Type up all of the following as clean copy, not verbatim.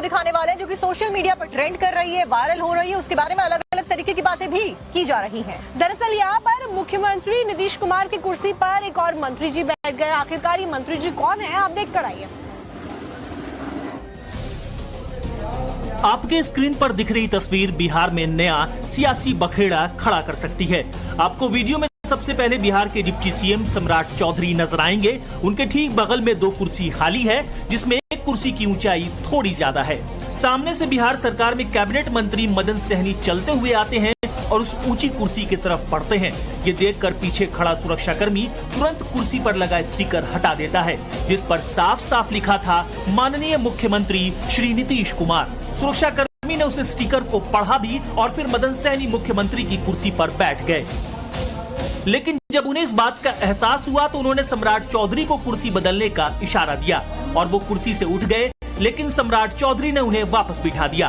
दिखाने वाले हैं जो कि सोशल मीडिया पर ट्रेंड कर रही है, वायरल हो रही है, उसके बारे में अलग अलग तरीके की बातें भी की जा रही हैं। दरअसल यहाँ पर मुख्यमंत्री नीतीश कुमार की कुर्सी पर एक और मंत्री जी बैठ गए। आखिरकार ये मंत्री जी कौन है, आप देख कर आइए। आपके स्क्रीन पर दिख रही तस्वीर बिहार में नया सियासी बखेड़ा खड़ा कर सकती है। आपको वीडियो में सबसे पहले बिहार के डिप्टी सीएम सम्राट चौधरी नजर आएंगे। उनके ठीक बगल में 2 कुर्सी खाली है, जिसमें एक कुर्सी की ऊंचाई थोड़ी ज्यादा है। सामने से बिहार सरकार में कैबिनेट मंत्री मदन सहनी चलते हुए आते हैं और उस ऊंची कुर्सी की तरफ बढ़ते हैं। ये देखकर पीछे खड़ा सुरक्षाकर्मी तुरंत कुर्सी पर लगा स्टिकर हटा देता है, जिस पर साफ साफ लिखा था माननीय मुख्यमंत्री श्री नीतीश कुमार। सुरक्षाकर्मी ने उस स्टिकर को पढ़ा भी और फिर मदन सहनी मुख्यमंत्री की कुर्सी पर बैठ गए। लेकिन जब उन्हें इस बात का एहसास हुआ तो उन्होंने सम्राट चौधरी को कुर्सी बदलने का इशारा दिया और वो कुर्सी से उठ गए, लेकिन सम्राट चौधरी ने उन्हें वापस बिठा दिया।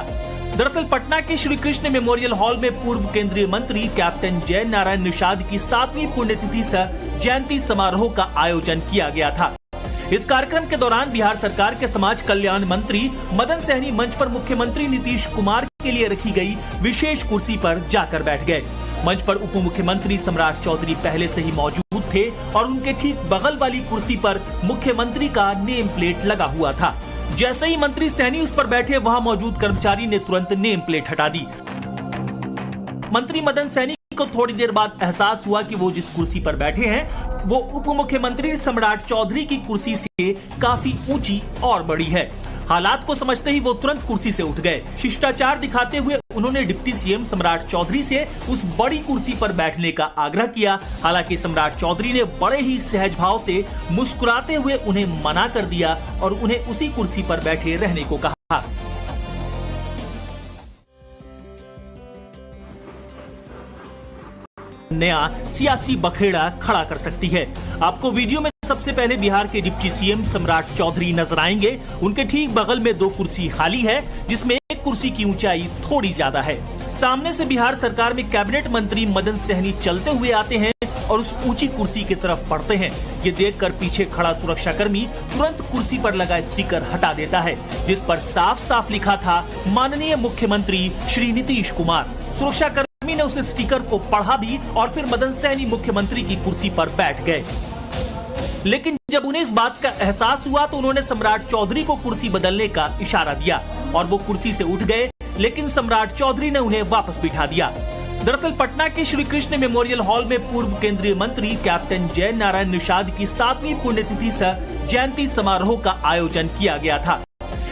दरअसल पटना के श्री कृष्ण मेमोरियल हॉल में पूर्व केंद्रीय मंत्री कैप्टन जय नारायण निषाद की 7वीं पुण्यतिथि सह जयंती समारोह का आयोजन किया गया था। इस कार्यक्रम के दौरान बिहार सरकार के समाज कल्याण मंत्री मदन सहनी मंच पर मुख्यमंत्री नीतीश कुमार के लिए रखी गई विशेष कुर्सी पर जाकर बैठ गए। मंच पर उप मुख्यमंत्री सम्राट चौधरी पहले से ही मौजूद थे और उनके ठीक बगल वाली कुर्सी पर मुख्यमंत्री का नेम प्लेट लगा हुआ था। जैसे ही मंत्री सहनी उस पर बैठे, वहां मौजूद कर्मचारी ने तुरंत नेम प्लेट हटा दी। मंत्री मदन सहनी को थोड़ी देर बाद एहसास हुआ कि वो जिस कुर्सी पर बैठे हैं वो उप मुख्यमंत्री सम्राट चौधरी की कुर्सी से काफी ऊंची और बड़ी है। हालात को समझते ही वो तुरंत कुर्सी से उठ गए। शिष्टाचार दिखाते हुए उन्होंने डिप्टी सीएम सम्राट चौधरी से उस बड़ी कुर्सी पर बैठने का आग्रह किया। हालांकि सम्राट चौधरी ने बड़े ही सहज भाव से मुस्कुराते हुए उन्हें मना कर दिया और उन्हें उसी कुर्सी पर बैठे रहने को कहा। नया सियासी बखेड़ा खड़ा कर सकती है। आपको वीडियो में सबसे पहले बिहार के डिप्टी सीएम सम्राट चौधरी नजर आएंगे। उनके ठीक बगल में 2 कुर्सी खाली है, जिसमें एक कुर्सी की ऊंचाई थोड़ी ज्यादा है। सामने से बिहार सरकार में कैबिनेट मंत्री मदन सहनी चलते हुए आते हैं और उस ऊंची कुर्सी की तरफ बढ़ते हैं। ये देखकर पीछे खड़ा सुरक्षाकर्मी तुरंत कुर्सी पर लगा स्टिकर हटा देता है, जिस पर साफ साफ लिखा था माननीय मुख्यमंत्री श्री नीतीश कुमार। सुरक्षाकर्मी ने उस स्टिकर को पढ़ा भी और फिर मदन सहनी मुख्यमंत्री की कुर्सी पर बैठ गए। लेकिन जब उन्हें इस बात का एहसास हुआ तो उन्होंने सम्राट चौधरी को कुर्सी बदलने का इशारा दिया और वो कुर्सी से उठ गए, लेकिन सम्राट चौधरी ने उन्हें वापस बिठा दिया। दरअसल पटना के श्री कृष्ण मेमोरियल हॉल में पूर्व केंद्रीय मंत्री कैप्टन जय नारायण निषाद की 7वीं पुण्यतिथि सह जयंती समारोह का आयोजन किया गया था।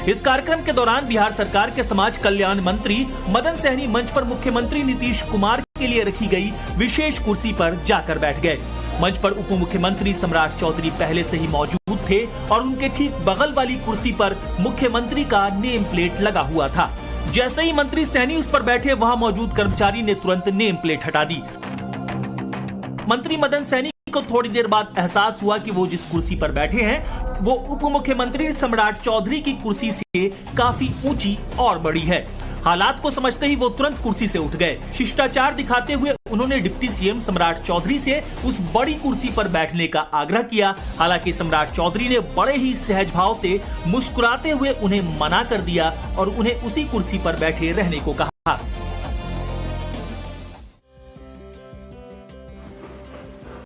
इस कार्यक्रम के दौरान बिहार सरकार के समाज कल्याण मंत्री मदन सहनी मंच पर मुख्यमंत्री नीतीश कुमार के लिए रखी गई विशेष कुर्सी पर जाकर बैठ गए। मंच पर उप मुख्यमंत्री सम्राट चौधरी पहले से ही मौजूद थे और उनके ठीक बगल वाली कुर्सी पर मुख्यमंत्री का नेम प्लेट लगा हुआ था। जैसे ही मंत्री सहनी उस पर बैठे, वहां मौजूद कर्मचारी ने तुरंत नेम प्लेट हटा दी। मंत्री मदन सहनी को थोड़ी देर बाद एहसास हुआ कि वो जिस कुर्सी पर बैठे हैं वो उप मुख्यमंत्री सम्राट चौधरी की कुर्सी से काफी ऊंची और बड़ी है। हालात को समझते ही वो तुरंत कुर्सी से उठ गए। शिष्टाचार दिखाते हुए उन्होंने डिप्टी सीएम सम्राट चौधरी से उस बड़ी कुर्सी पर बैठने का आग्रह किया। हालांकि सम्राट चौधरी ने बड़े ही सहज भाव से मुस्कुराते हुए उन्हें मना कर दिया और उन्हें उसी कुर्सी पर बैठे रहने को कहा।